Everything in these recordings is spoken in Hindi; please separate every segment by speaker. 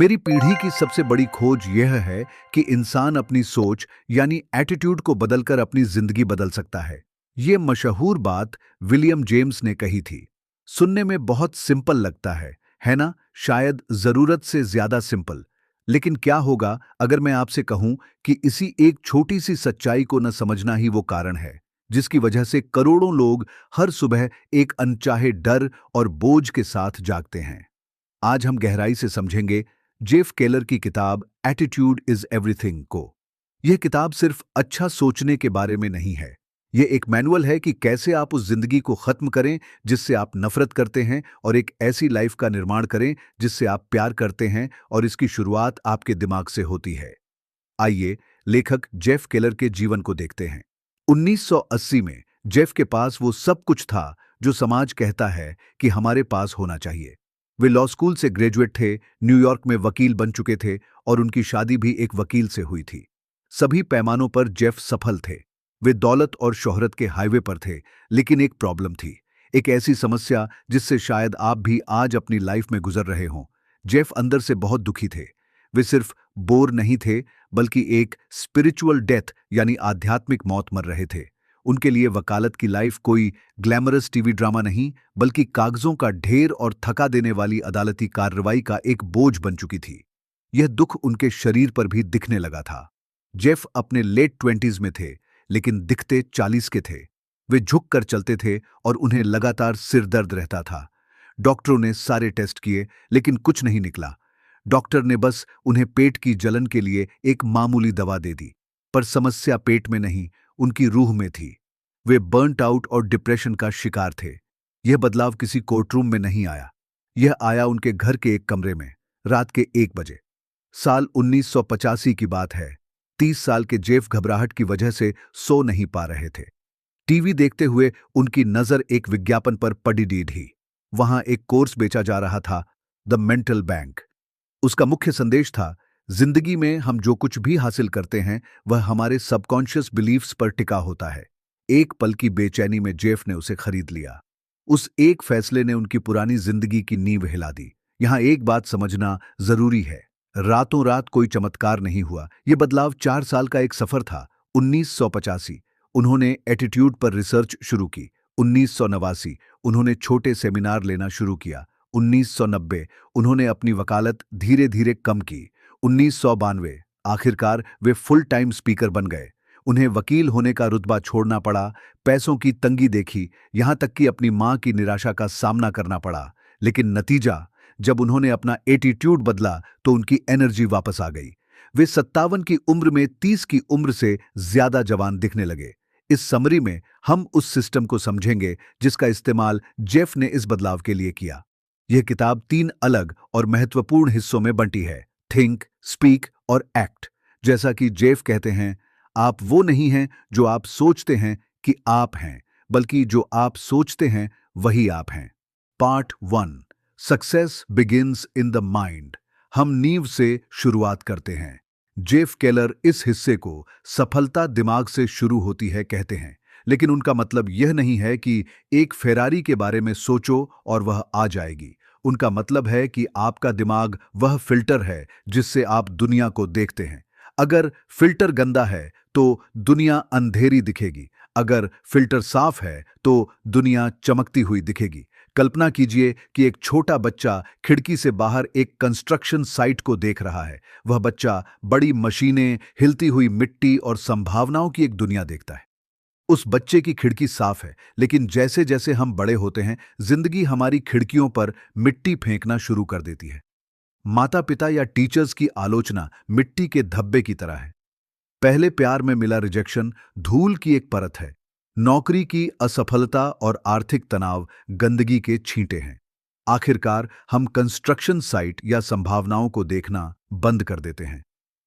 Speaker 1: मेरी पीढ़ी की सबसे बड़ी खोज यह है कि इंसान अपनी सोच यानी एटीट्यूड को बदलकर अपनी जिंदगी बदल सकता है। ये मशहूर बात विलियम जेम्स ने कही थी। सुनने में बहुत सिंपल लगता है ना? शायद जरूरत से ज्यादा सिंपल। लेकिन क्या होगा अगर मैं आपसे कहूं कि इसी एक छोटी सी सच्चाई को न समझना ही वो कारण है जिसकी वजह से करोड़ों लोग हर सुबह एक अनचाहे डर और बोझ के साथ जागते हैं। आज हम गहराई से समझेंगे जेफ केलर की किताब एटीट्यूड इज एवरीथिंग को। यह किताब सिर्फ अच्छा सोचने के बारे में नहीं है। यह एक मैनुअल है कि कैसे आप उस जिंदगी को खत्म करें जिससे आप नफरत करते हैं और एक ऐसी लाइफ का निर्माण करें जिससे आप प्यार करते हैं, और इसकी शुरुआत आपके दिमाग से होती है। आइए लेखक जेफ केलर के जीवन को देखते हैं। 1980 में जेफ के पास वो सब कुछ था जो समाज कहता है कि हमारे पास होना चाहिए। वे लॉ स्कूल से ग्रेजुएट थे, न्यूयॉर्क में वकील बन चुके थे और उनकी शादी भी एक वकील से हुई थी। सभी पैमानों पर जेफ सफल थे। वे दौलत और शोहरत के हाईवे पर थे, लेकिन एक प्रॉब्लम थी, एक ऐसी समस्या जिससे शायद आप भी आज अपनी लाइफ में गुजर रहे हों। जेफ अंदर से बहुत दुखी थे। वे सिर्फ बोर नहीं थे, बल्कि एक स्पिरिचुअल डेथ यानी आध्यात्मिक मौत मर रहे थे। उनके लिए वकालत की लाइफ कोई ग्लैमरस टीवी ड्रामा नहीं, बल्कि कागजों का ढेर और थका देने वाली अदालती कार्रवाई का एक बोझ बन चुकी थी। यह दुख उनके शरीर पर भी दिखने लगा था। जेफ अपने लेट 20s में थे, लेकिन दिखते 40 के थे। वे झुक कर चलते थे और उन्हें लगातार सिर दर्द रहता था। डॉक्टरों ने सारे टेस्ट किए, लेकिन कुछ नहीं निकला। डॉक्टर ने बस उन्हें पेट की जलन के लिए एक मामूली दवा दे दी। पर समस्या पेट में नहीं, उनकी रूह में थी। वे बर्नट आउट और डिप्रेशन का शिकार थे। यह बदलाव किसी कोर्टरूम में नहीं आया। यह आया उनके घर के एक कमरे में, रात के 1 बजे। साल 1985 की बात है। 30 साल के जेफ घबराहट की वजह से सो नहीं पा रहे थे। टीवी देखते हुए उनकी नजर एक विज्ञापन पर पड़ी ढी। वहां एक कोर्स बेचा जा रहा था, द मेंटल बैंक। उसका मुख्य संदेश था, जिंदगी में हम जो कुछ भी हासिल करते हैं वह हमारे सबकॉन्शियस बिलीफ्स पर टिका होता है। एक पल की बेचैनी में जेफ ने उसे खरीद लिया। उस एक फैसले ने उनकी पुरानी जिंदगी की नींव हिला दी। यहां एक बात समझना जरूरी है, रातों रात कोई चमत्कार नहीं हुआ। यह बदलाव 4 साल का एक सफर था। 1985 उन्होंने एटीट्यूड पर रिसर्च शुरू की। 1989 उन्होंने छोटे सेमिनार लेना शुरू किया। 1990 उन्होंने अपनी वकालत धीरे धीरे कम की। 1992 आखिरकार वे फुल टाइम स्पीकर बन गए। उन्हें वकील होने का रुतबा छोड़ना पड़ा, पैसों की तंगी देखी, यहां तक कि अपनी मां की निराशा का सामना करना पड़ा। लेकिन नतीजा, जब उन्होंने अपना एटीट्यूड बदला तो उनकी एनर्जी वापस आ गई। वे 57 की उम्र में 30 की उम्र से ज्यादा जवान दिखने लगे। इस समरी में हम उस सिस्टम को समझेंगे जिसका इस्तेमाल जेफ ने इस बदलाव के लिए किया। यह किताब 3 अलग और महत्वपूर्ण हिस्सों में बंटी है, थिंक, स्पीक और एक्ट। जैसा कि जेफ कहते हैं, आप वो नहीं हैं जो आप सोचते हैं कि आप हैं, बल्कि जो आप सोचते हैं वही आप हैं। Part 1, success begins in the mind. हम नींव से शुरुआत करते हैं। जेफ केलर इस हिस्से को सफलता दिमाग से शुरू होती है कहते हैं, लेकिन उनका मतलब यह नहीं है कि एक फेरारी के बारे में सोचो और वह आ जाएगी। उनका मतलब है कि आपका दिमाग वह फिल्टर है जिससे आप दुनिया को देखते हैं। अगर फिल्टर गंदा है तो दुनिया अंधेरी दिखेगी, अगर फिल्टर साफ है तो दुनिया चमकती हुई दिखेगी। कल्पना कीजिए कि एक छोटा बच्चा खिड़की से बाहर एक कंस्ट्रक्शन साइट को देख रहा है। वह बच्चा बड़ी मशीनें, हिलती हुई मिट्टी और संभावनाओं की एक दुनिया देखता है। उस बच्चे की खिड़की साफ है, लेकिन जैसे जैसे हम बड़े होते हैं, जिंदगी हमारी खिड़कियों पर मिट्टी फेंकना शुरू कर देती है। माता पिता या टीचर्स की आलोचना मिट्टी के धब्बे की तरह है। पहले प्यार में मिला रिजेक्शन धूल की एक परत है। नौकरी की असफलता और आर्थिक तनाव गंदगी के छींटे हैं। आखिरकार हम कंस्ट्रक्शन साइट या संभावनाओं को देखना बंद कर देते हैं।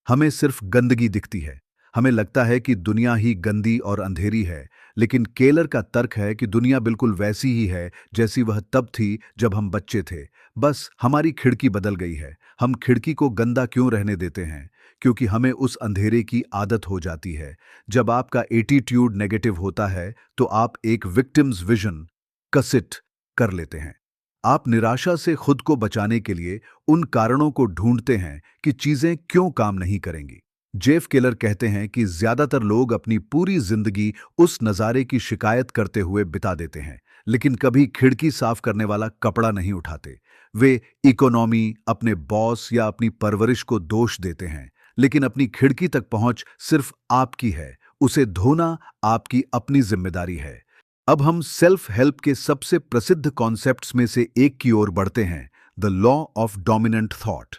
Speaker 1: हमें सिर्फ गंदगी दिखती है। हमें लगता है कि दुनिया ही गंदी और अंधेरी है, लेकिन केलर का तर्क है कि दुनिया बिल्कुल वैसी ही है जैसी वह तब थी जब हम बच्चे थे। बस हमारी खिड़की बदल गई है। हम खिड़की को गंदा क्यों रहने देते हैं? क्योंकि हमें उस अंधेरे की आदत हो जाती है। जब आपका एटीट्यूड नेगेटिव होता है तो आप एक विक्टिम्स विजन कसिट कर लेते हैं। आप निराशा से खुद को बचाने के लिए उन कारणों को ढूंढते हैं कि चीजें क्यों काम नहीं करेंगी। जेफ केलर कहते हैं कि ज्यादातर लोग अपनी पूरी जिंदगी उस नज़ारे की शिकायत करते हुए बिता देते हैं, लेकिन कभी खिड़की साफ करने वाला कपड़ा नहीं उठाते। वे इकोनॉमी, अपने बॉस या अपनी परवरिश को दोष देते हैं, लेकिन अपनी खिड़की तक पहुंच सिर्फ आपकी है, उसे धोना आपकी अपनी जिम्मेदारी है। अब हम सेल्फ हेल्प के सबसे प्रसिद्ध कॉन्सेप्ट्स में से एक की ओर बढ़ते हैं, the law of dominant thought.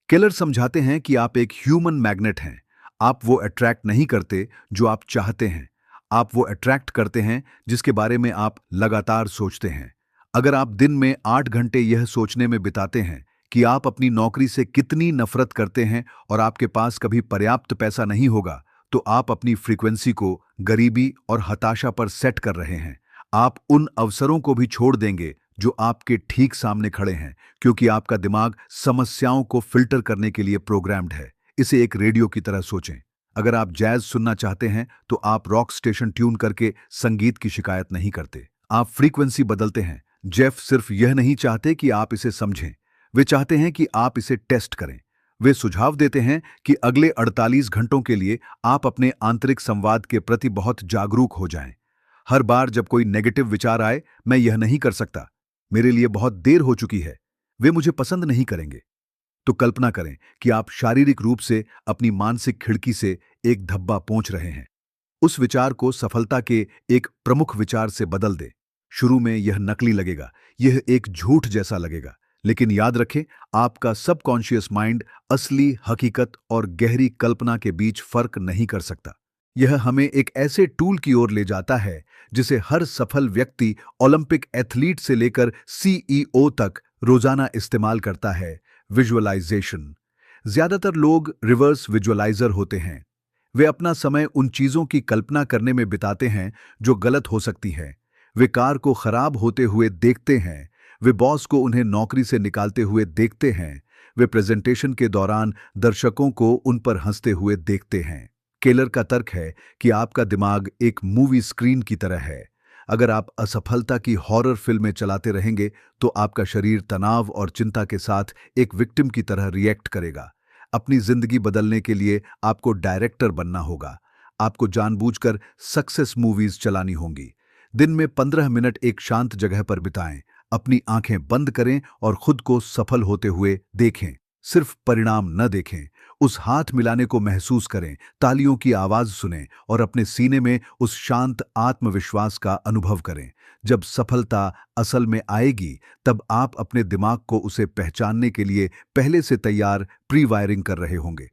Speaker 1: Keller समझाते हैं कि आप एक ह्यूमन मैग्नेट हैं। आप वो अट्रैक्ट नहीं करते जो आप चाहते हैं, आप वो अट्रैक्ट करते हैं जिसके बारे में आप लगातार सोचते हैं। अगर आप दिन में 8 घंटे यह सोचने में बिताते हैं कि आप अपनी नौकरी से कितनी नफरत करते हैं और आपके पास कभी पर्याप्त पैसा नहीं होगा, तो आप अपनी फ्रीक्वेंसी को गरीबी और हताशा पर सेट कर रहे हैं। आप उन अवसरों को भी छोड़ देंगे जो आपके ठीक सामने खड़े हैं, क्योंकि आपका दिमाग समस्याओं को फिल्टर करने के लिए प्रोग्राम्ड है। इसे एक रेडियो की तरह सोचें। अगर आप जैज सुनना चाहते हैं तो आप रॉक स्टेशन ट्यून करके संगीत की शिकायत नहीं करते, आप फ्रीक्वेंसी बदलते हैं। जेफ सिर्फ यह नहीं चाहते कि आप इसे समझें, वे चाहते हैं कि आप इसे टेस्ट करें। वे सुझाव देते हैं कि अगले 48 घंटों के लिए आप अपने आंतरिक संवाद के प्रति बहुत जागरूक हो जाएं। हर बार जब कोई नेगेटिव विचार आए, मैं यह नहीं कर सकता, मेरे लिए बहुत देर हो चुकी है, वे मुझे पसंद नहीं करेंगे, तो कल्पना करें कि आप शारीरिक रूप से अपनी मानसिक खिड़की से एक धब्बा पोंछ रहे हैं। उस विचार को सफलता के एक प्रमुख विचार से बदल दें। शुरू में यह नकली लगेगा, यह एक झूठ जैसा लगेगा, लेकिन याद रखें, आपका सबकॉन्शियस माइंड असली हकीकत और गहरी कल्पना के बीच फर्क नहीं कर सकता। यह हमें एक ऐसे टूल की ओर ले जाता है जिसे हर सफल व्यक्ति, ओलंपिक एथलीट से लेकर सीईओ तक रोजाना इस्तेमाल करता है, विजुअलाइजेशन। ज्यादातर लोग रिवर्स विजुअलाइजर होते हैं। वे अपना समय उन चीजों की कल्पना करने में बिताते हैं जो गलत हो सकती हैं। वे कार को खराब होते हुए देखते हैं, वे बॉस को उन्हें नौकरी से निकालते हुए देखते हैं, वे प्रेजेंटेशन के दौरान दर्शकों को उन पर हंसते हुए देखते हैं। केलर का तर्क है कि आपका दिमाग एक मूवी स्क्रीन की तरह है। अगर आप असफलता की हॉरर फिल्में चलाते रहेंगे तो आपका शरीर तनाव और चिंता के साथ एक विक्टिम की तरह रिएक्ट करेगा। अपनी जिंदगी बदलने के लिए आपको डायरेक्टर बनना होगा। आपको जानबूझकर सक्सेस मूवीज चलानी होंगी। दिन में 15 मिनट एक शांत जगह पर बिताएं, अपनी आंखें बंद करें और खुद को सफल होते हुए देखें। सिर्फ परिणाम न देखें, उस हाथ मिलाने को महसूस करें, तालियों की आवाज सुनें और अपने सीने में उस शांत आत्मविश्वास का अनुभव करें। जब सफलता असल में आएगी, तब आप अपने दिमाग को उसे पहचानने के लिए पहले से तैयार प्री वायरिंग कर रहे होंगे।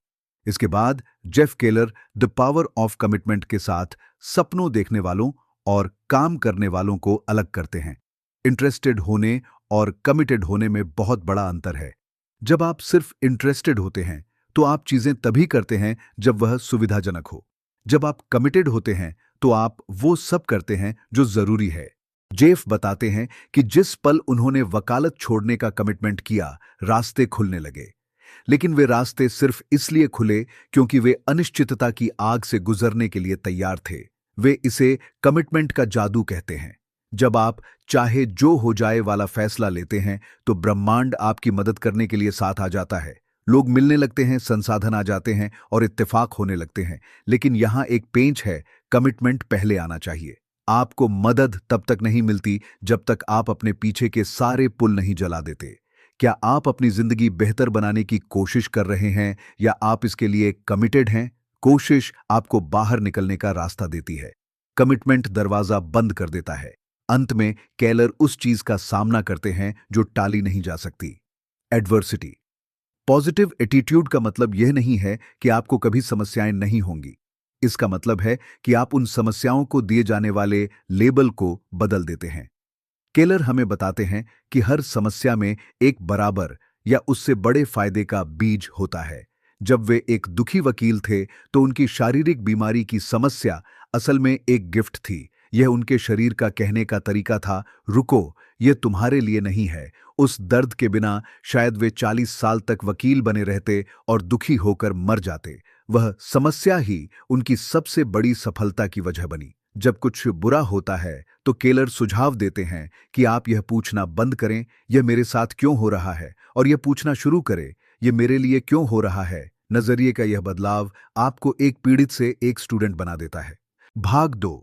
Speaker 1: इसके बाद Jeff Keller the power of commitment के साथ सपनों देखने वालों और काम करने वालों को अलग करते हैं। इंटरेस्टेड होने और कमिटेड होने में बहुत बड़ा अंतर है। जब आप सिर्फ इंटरेस्टेड होते हैं तो आप चीजें तभी करते हैं जब वह सुविधाजनक हो। जब आप कमिटेड होते हैं तो आप वो सब करते हैं जो जरूरी है। जेफ बताते हैं कि जिस पल उन्होंने वकालत छोड़ने का कमिटमेंट किया, रास्ते खुलने लगे। लेकिन वे रास्ते सिर्फ इसलिए खुले क्योंकि वे अनिश्चितता की आग से गुजरने के लिए तैयार थे। वे इसे कमिटमेंट का जादू कहते हैं। जब आप चाहे जो हो जाए वाला फैसला लेते हैं तो ब्रह्मांड आपकी मदद करने के लिए साथ आ जाता है। लोग मिलने लगते हैं, संसाधन आ जाते हैं और इत्तेफाक होने लगते हैं। लेकिन यहां एक पेंच है, कमिटमेंट पहले आना चाहिए। आपको मदद तब तक नहीं मिलती जब तक आप अपने पीछे के सारे पुल नहीं जला देते। क्या आप अपनी जिंदगी बेहतर बनाने की कोशिश कर रहे हैं या आप इसके लिए कमिटेड हैं? कोशिश आपको बाहर निकलने का रास्ता देती है, कमिटमेंट दरवाजा बंद कर देता है। अंत में केलर उस चीज का सामना करते हैं जो टाली नहीं जा सकती, एडवर्सिटी। पॉजिटिव एटीट्यूड का मतलब यह नहीं है कि आपको कभी समस्याएं नहीं होंगी। इसका मतलब है कि आप उन समस्याओं को दिए जाने वाले लेबल को बदल देते हैं। केलर हमें बताते हैं कि हर समस्या में एक बराबर या उससे बड़े फायदे का बीज होता है। जब वे एक दुखी वकील थे तो उनकी शारीरिक बीमारी की समस्या असल में एक गिफ्ट थी। यह उनके शरीर का कहने का तरीका था, रुको, यह तुम्हारे लिए नहीं है। उस दर्द के बिना शायद वे 40 साल तक वकील बने रहते और दुखी होकर मर जाते। वह समस्या ही उनकी सबसे बड़ी सफलता की वजह बनी। जब कुछ बुरा होता है तो केलर सुझाव देते हैं कि आप यह पूछना बंद करें, यह मेरे साथ क्यों हो रहा है, और यह पूछना शुरू करें, यह मेरे लिए क्यों हो रहा है। नजरिए का यह बदलाव आपको एक पीड़ित से एक स्टूडेंट बना देता है। भाग 2,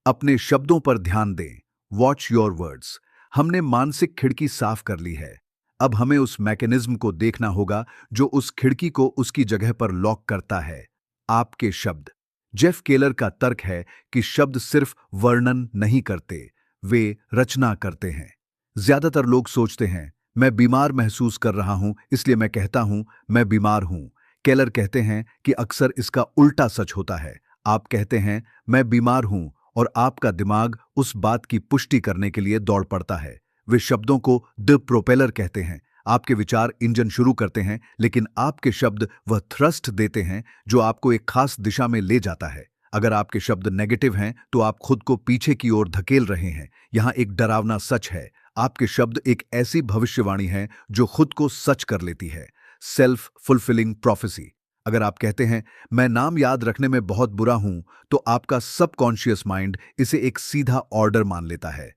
Speaker 1: अपने शब्दों पर ध्यान दें। Watch your words. हमने मानसिक खिड़की साफ कर ली है। अब हमें उस मैकेनिज्म को देखना होगा जो उस खिड़की को उसकी जगह पर लॉक करता है। आपके शब्द। जेफ केलर का तर्क है कि शब्द सिर्फ वर्णन नहीं करते, वे रचना करते हैं। ज्यादातर लोग सोचते हैं, मैं बीमार महसूस कर रहा हूं इसलिए मैं कहता हूं मैं बीमार हूं। केलर कहते हैं कि अक्सर इसका उल्टा सच होता है। आप कहते हैं मैं बीमार हूं और आपका दिमाग उस बात की पुष्टि करने के लिए दौड़ पड़ता है। वे शब्दों को द प्रोपेलर कहते हैं। आपके विचार इंजन शुरू करते हैं, लेकिन आपके शब्द वह थ्रस्ट देते हैं जो आपको एक खास दिशा में ले जाता है। अगर आपके शब्द नेगेटिव हैं तो आप खुद को पीछे की ओर धकेल रहे हैं। यहां एक डरावना सच है, आपके शब्द एक ऐसी भविष्यवाणी है जो खुद को सच कर लेती है। Self fulfilling prophecy. अगर आप कहते हैं मैं नाम याद रखने में बहुत बुरा हूं, तो आपका सबकॉन्शियस माइंड इसे एक सीधा ऑर्डर मान लेता है।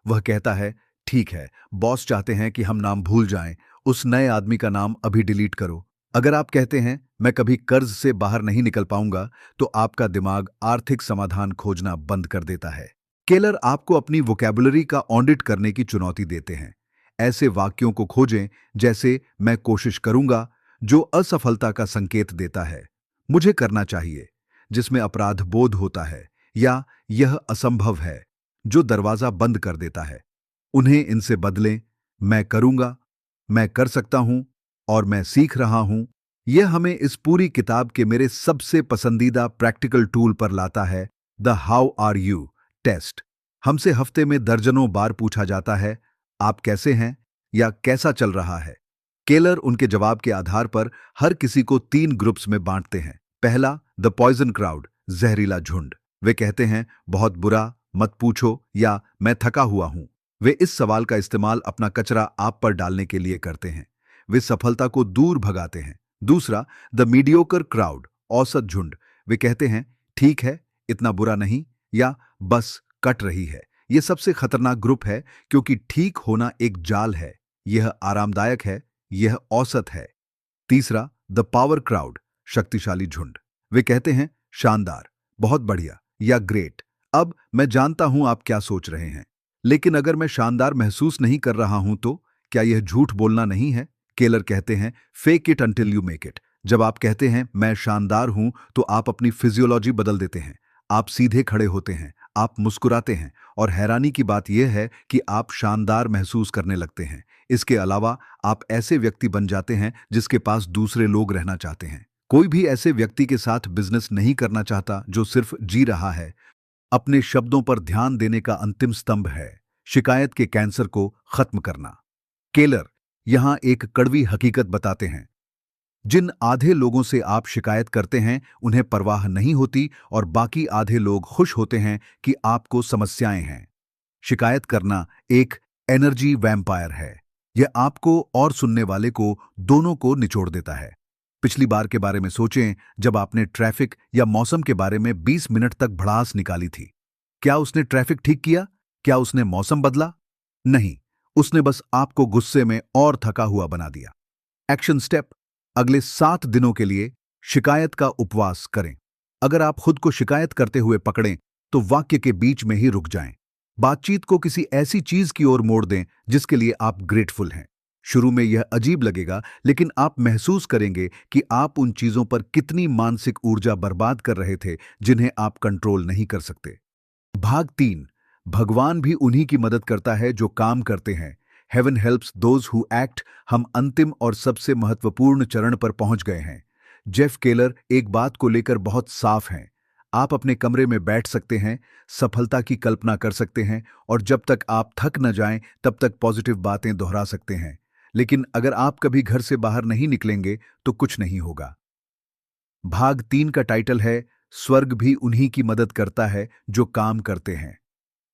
Speaker 1: वह कहता है ठीक है, बॉस चाहते हैं कि हम नाम भूल जाएं, उस नए आदमी का नाम अभी डिलीट करो। अगर आप कहते हैं मैं कभी कर्ज से बाहर नहीं निकल पाऊंगा, तो आपका दिमाग आर्थिक समाधान खोजना बंद कर देता है। केलर आपको अपनी वोकैबुलरी का ऑडिट करने की चुनौती देते हैं। ऐसे वाक्यों को खोजें जैसे मैं कोशिश करूंगा, जो असफलता का संकेत देता है, मुझे करना चाहिए, जिसमें अपराध बोध होता है, या यह असंभव है, जो दरवाजा बंद कर देता है। उन्हें इनसे बदलें। मैं करूंगा, मैं कर सकता हूं, और मैं सीख रहा हूं। यह हमें इस पूरी किताब के मेरे सबसे पसंदीदा प्रैक्टिकल टूल पर लाता है, the how are you test. हमसे हफ्ते में दर्जनों बार पूछा जाता है, आप कैसे हैं, या कैसा चल रहा है। केलर उनके जवाब के आधार पर हर किसी को 3 ग्रुप्स में बांटते हैं। पहला, द पॉइजन क्राउड, जहरीला झुंड। वे कहते हैं बहुत बुरा, मत पूछो, या मैं थका हुआ हूं। वे इस सवाल का इस्तेमाल अपना कचरा आप पर डालने के लिए करते हैं। वे सफलता को दूर भगाते हैं। दूसरा, द मीडियोकर क्राउड, औसत झुंड। वे कहते हैं ठीक है, इतना बुरा नहीं, या बस कट रही है। यह सबसे खतरनाक ग्रुप है, क्योंकि ठीक होना एक जाल है। यह आरामदायक है, यह औसत है। तीसरा, द पावर क्राउड, शक्तिशाली झुंड। वे कहते हैं शानदार, बहुत बढ़िया, या ग्रेट। अब मैं जानता हूं आप क्या सोच रहे हैं, लेकिन अगर मैं शानदार महसूस नहीं कर रहा हूं तो क्या यह झूठ बोलना नहीं है। केलर कहते हैं fake it until you make it. जब आप कहते हैं मैं शानदार हूं, तो आप अपनी फिजियोलॉजी बदल देते हैं। आप सीधे खड़े होते हैं, आप मुस्कुराते हैं, और हैरानी की बात यह है कि आप शानदार महसूस करने लगते हैं। इसके अलावा आप ऐसे व्यक्ति बन जाते हैं जिसके पास दूसरे लोग रहना चाहते हैं। कोई भी ऐसे व्यक्ति के साथ बिजनेस नहीं करना चाहता जो सिर्फ जी रहा है। अपने शब्दों पर ध्यान देने का अंतिम स्तंभ है शिकायत के कैंसर को खत्म करना। केलर यहां एक कड़वी हकीकत बताते हैं, जिन आधे लोगों से आप शिकायत करते हैं उन्हें परवाह नहीं होती, और बाकी आधे लोग खुश होते हैं कि आपको समस्याएं हैं। शिकायत करना एक एनर्जी वैम्पायर है। यह आपको और सुनने वाले को दोनों को निचोड़ देता है। पिछली बार के बारे में सोचें जब आपने ट्रैफिक या मौसम के बारे में 20 मिनट तक भड़ास निकाली थी। क्या उसने ट्रैफिक ठीक किया? क्या उसने मौसम बदला? नहीं, उसने बस आपको गुस्से में और थका हुआ बना दिया। एक्शन स्टेप, अगले 7 दिनों के लिए शिकायत का उपवास करें। अगर आप खुद को शिकायत करते हुए पकड़ें तो वाक्य के बीच में ही रुक जाएं। बातचीत को किसी ऐसी चीज की ओर मोड़ दें जिसके लिए आप ग्रेटफुल हैं। शुरू में यह अजीब लगेगा, लेकिन आप महसूस करेंगे कि आप उन चीजों पर कितनी मानसिक ऊर्जा बर्बाद कर रहे थे जिन्हें आप कंट्रोल नहीं कर सकते। भाग 3, भगवान भी उन्हीं की मदद करता है जो काम करते हैं। Heaven helps those who act. हम अंतिम और सबसे महत्वपूर्ण चरण पर पहुंच गए हैं। जेफ केलर एक बात को लेकर बहुत साफ हैं। आप अपने कमरे में बैठ सकते हैं, सफलता की कल्पना कर सकते हैं, और जब तक आप थक न जाएं तब तक पॉजिटिव बातें दोहरा सकते हैं। लेकिन अगर आप कभी घर से बाहर नहीं निकलेंगे तो कुछ नहीं होगा। भाग 3 का टाइटल है स्वर्ग भी उन्हीं की मदद करता है जो काम करते हैं।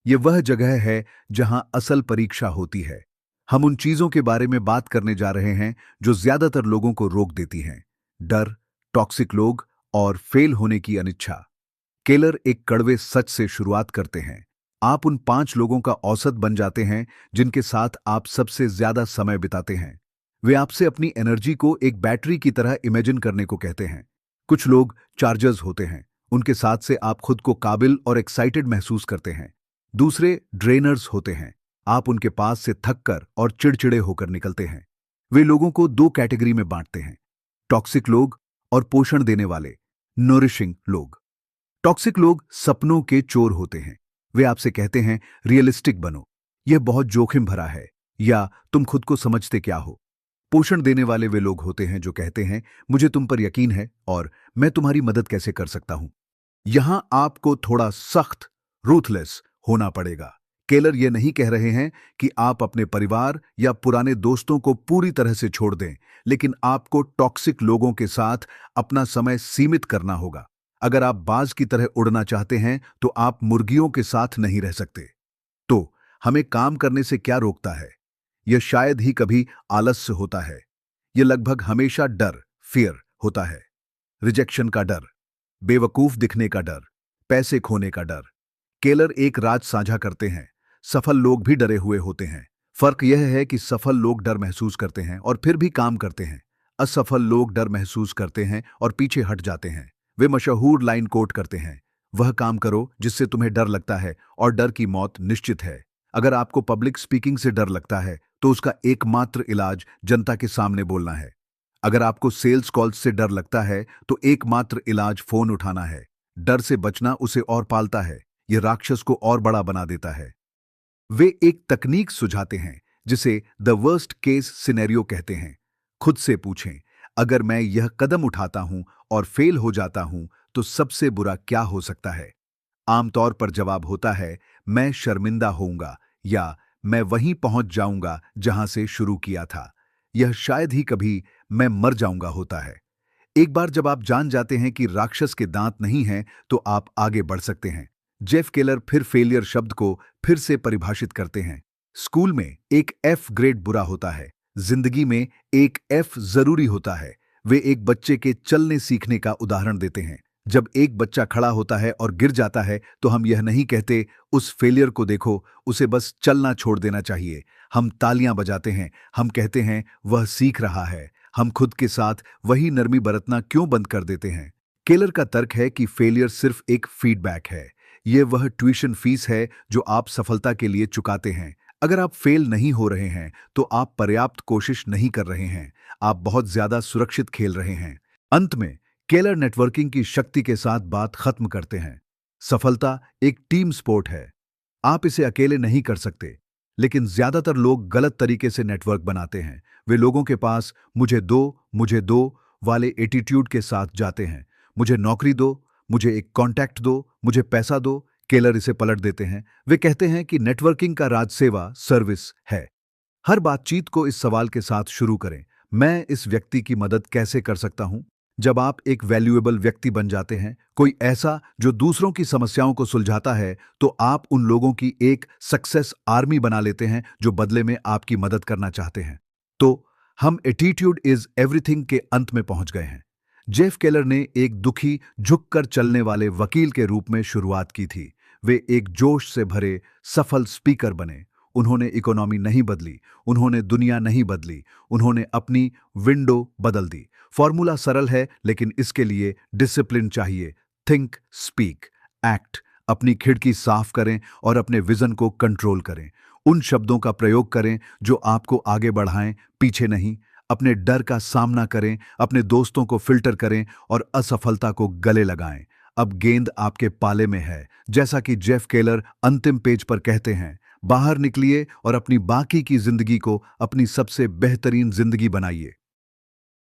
Speaker 1: यह वह जगह है जहां असल परीक्षा होती है। हम उन चीजों के बारे में बात करने जा रहे हैं जो ज्यादातर लोगों को रोक देती हैं। डर, टॉक्सिक लोग, और फेल होने की अनिच्छा। केलर एक कड़वे सच से शुरुआत करते हैं। आप उन 5 लोगों का औसत बन जाते हैं जिनके साथ आप सबसे ज्यादा समय बिताते हैं। वे आपसे अपनी एनर्जी को एक बैटरी की तरह इमेजिन करने को कहते हैं। कुछ लोग चार्जर्स होते हैं, उनके साथ से आप खुद को काबिल और एक्साइटेड महसूस करते हैं। दूसरे ड्रेनर्स होते हैं, आप उनके पास से थककर और चिड़चिड़े होकर निकलते हैं। वे लोगों को 2 कैटेगरी में बांटते हैं, टॉक्सिक लोग और पोषण देने वाले, नरिशिंग लोग। टॉक्सिक लोग सपनों के चोर होते हैं। वे आपसे कहते हैं रियलिस्टिक बनो, यह बहुत जोखिम भरा है, या तुम खुद को समझते क्या हो। पोषण देने वाले वे लोग होते हैं जो कहते हैं मुझे तुम पर यकीन है और मैं तुम्हारी मदद कैसे कर सकता हूं। यहां आपको थोड़ा सख्त, रूथलेस होना पड़ेगा। केलर ये नहीं कह रहे हैं कि आप अपने परिवार या पुराने दोस्तों को पूरी तरह से छोड़ दें, लेकिन आपको टॉक्सिक लोगों के साथ अपना समय सीमित करना होगा। अगर आप बाज की तरह उड़ना चाहते हैं तो आप मुर्गियों के साथ नहीं रह सकते। तो हमें काम करने से क्या रोकता है? यह शायद ही कभी आलस्य होता है। यह लगभग हमेशा डर, फियर होता है। रिजेक्शन का डर, बेवकूफ दिखने का डर, पैसे खोने का डर। केलर एक राज साझा करते हैं, सफल लोग भी डरे हुए होते हैं। फर्क यह है कि सफल लोग डर महसूस करते हैं और फिर भी काम करते हैं। असफल लोग डर महसूस करते हैं और पीछे हट जाते हैं। वे मशहूर लाइन कोट करते हैं, वह काम करो जिससे तुम्हें डर लगता है और डर की मौत निश्चित है। अगर आपको पब्लिक स्पीकिंग से डर लगता है तो उसका एकमात्र इलाज जनता के सामने बोलना है। अगर आपको सेल्स कॉल्स से डर लगता है तो एकमात्र इलाज फोन उठाना है। डर से बचना उसे और पालता है, यह राक्षस को और बड़ा बना देता है। वे एक तकनीक सुझाते हैं जिसे द वर्स्ट केस सिनेरियो कहते हैं। खुद से पूछें, अगर मैं यह कदम उठाता हूं और फेल हो जाता हूं तो सबसे बुरा क्या हो सकता है? आमतौर पर जवाब होता है मैं शर्मिंदा होऊंगा या मैं वहीं पहुंच जाऊंगा जहां से शुरू किया था। यह शायद ही कभी मैं मर जाऊंगा होता है। एक बार जब आप जान जाते हैं कि राक्षस के दांत नहीं हैं तो आप आगे बढ़ सकते हैं। जेफ केलर फिर फेलियर शब्द को फिर से परिभाषित करते हैं। स्कूल में एक एफ ग्रेड बुरा होता है, जिंदगी में एक एफ जरूरी होता है। वे एक बच्चे के चलने सीखने का उदाहरण देते हैं। जब एक बच्चा खड़ा होता है और गिर जाता है तो हम यह नहीं कहते उस फेलियर को देखो, उसे बस चलना छोड़ देना चाहिए। हम तालियां बजाते हैं, हम कहते हैं वह सीख रहा है। हम खुद के साथ वही नरमी बरतना क्यों बंद कर देते हैं? केलर का तर्क है कि फेलियर सिर्फ एक फीडबैक है। यह वह ट्यूशन फीस है जो आप सफलता के लिए चुकाते हैं। अगर आप फेल नहीं हो रहे हैं तो आप पर्याप्त कोशिश नहीं कर रहे हैं, आप बहुत ज्यादा सुरक्षित खेल रहे हैं। अंत में केलर नेटवर्किंग की शक्ति के साथ बात खत्म करते हैं। सफलता एक टीम स्पोर्ट है। आप इसे अकेले नहीं कर सकते, लेकिन ज्यादातर लोग गलत तरीके से नेटवर्क बनाते हैं। वे लोगों के पास मुझे दो वाले एटीट्यूड के साथ जाते हैं। मुझे नौकरी दो, मुझे एक कॉन्टैक्ट दो, मुझे पैसा दो। केलर इसे पलट देते हैं। वे कहते हैं कि नेटवर्किंग का राज सेवा, सर्विस है। हर बातचीत को इस सवाल के साथ शुरू करें, मैं इस व्यक्ति की मदद कैसे कर सकता हूं? जब आप एक वैल्यूएबल व्यक्ति बन जाते हैं, कोई ऐसा जो दूसरों की समस्याओं को सुलझाता है, तो आप उन लोगों की एक सक्सेस आर्मी बना लेते हैं जो बदले में आपकी मदद करना चाहते हैं। तो हम एटीट्यूड इज एवरीथिंग के अंत में पहुंच गए हैं। जेफ केलर ने एक दुखी, झुककर चलने वाले वकील के रूप में शुरुआत की थी। वे एक जोश से भरे सफल स्पीकर बने। उन्होंने इकोनॉमी नहीं बदली, उन्होंने दुनिया नहीं बदली, उन्होंने अपनी विंडो बदल दी। फॉर्मूला सरल है, लेकिन इसके लिए डिसिप्लिन चाहिए। Think, speak, act. अपनी खिड़की साफ करें और अपने विजन को कंट्रोल करें। उन शब्दों का प्रयोग करें जो आपको आगे बढ़ाएं, पीछे नहीं। अपने डर का सामना करें, अपने दोस्तों को फिल्टर करें और असफलता को गले लगाएं। अब गेंद आपके पाले में है। जैसा कि जेफ केलर अंतिम पेज पर कहते हैं, बाहर निकलिए और अपनी बाकी की जिंदगी को अपनी सबसे बेहतरीन जिंदगी बनाइए।